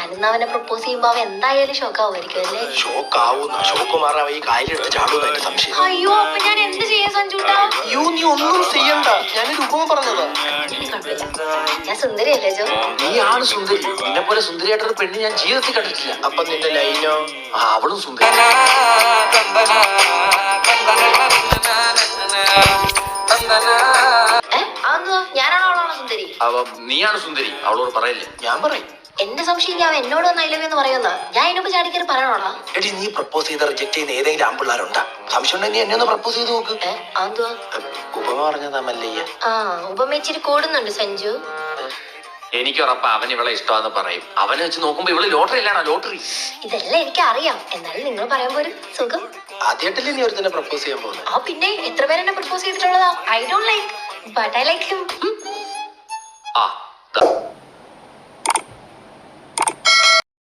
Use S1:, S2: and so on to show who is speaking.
S1: ഞാനിന്ന് അവനെ പ്രപ്പോസ് ചെയ്യുമ്പോ അവൻ എന്തായാലും ഷോക്കാവുമായിരിക്കും അല്ലേ?
S2: ഷോക്കാവുന്ന ഷോക്ക് മാറാൻ ഈ കായലെടുത്ത് ചാടുന്ന എന്റെ സംശയം.
S1: അയ്യോ അപ്പൊ ഞാൻ എന്ത് ചെയ്യാ സഞ്ജുട്ടാ?
S2: നീ ഒന്നും ചെയ്യണ്ട, ഞാനൊരു ഉപമ പറഞ്ഞതാ.
S1: ഞാൻ സുന്ദരിയല്ലേ ജോ?
S3: നീ ആണ് സുന്ദരി. നിന്നെ പോലെ സുന്ദരിയായിട്ടൊരു പെണ്ണ് ഞാൻ ജീവിതത്തിൽ കണ്ടിട്ടില്ല.
S2: അപ്പൊ നിന്റെ ലൈനോ?
S3: അവളും സുന്ദരി.
S1: ഞാനാണോ അവളാണോ സുന്ദരി?
S3: നീയാണ് സുന്ദരി, അവളോട് പറയില്ലേ?
S2: ഞാൻ പറയും.
S1: എന്റെ സംശയം ഞാൻ എന്നോട് ഒന്ന് ഐലവ്യെന്ന് പറയുന്ന ഞാൻ അതിനൊപ്പം ചാടിക്കറി പറയണോടാ?
S2: എടി നീ പ്രപ്പോസ് ചെയ്ത റിജക്ട് ചെയ്യുന്ന ഏതെങ്കിലും ആമ്പിള്ളാരുണ്ടാ? സംശയം ഉണ്ടെങ്കിൽ എന്നെ ഒന്ന് പ്രപ്പോസ് ചെയ്ത് നോക്ക്.
S1: എന്തുവാ
S2: ഉപമ പറഞ്ഞതാ മല്ലയ്യ.
S1: ഉപമേച്ചിരി കൂടുന്നുണ്ട് സഞ്ജു.
S3: എനിക്ക് ഉറപ്പാ അവൻ ഇവളെ ഇഷ്ടമാന്ന് പറയും. അവനെ വെച്ച് നോക്കുമ്പോ ഇവള് ലോട്ടറി അല്ലാണോ? ലോട്ടറി.
S1: ഇതെല്ലാം എനിക്ക് അറിയാം, എന്നാലും നിങ്ങൾ പറയുമ്പോ ഒരു സുഖം.
S2: ആദ്യമായിട്ടല്ലേ നീ ഒരുത്തന്നെ പ്രപ്പോസ് ചെയ്യാൻ പോകുന്നത്?
S1: പിന്നെ എത്ര പേരെന്നെ പ്രപ്പോസ് ചെയ്തിട്ടുള്ളതാ? I don't like but I like him.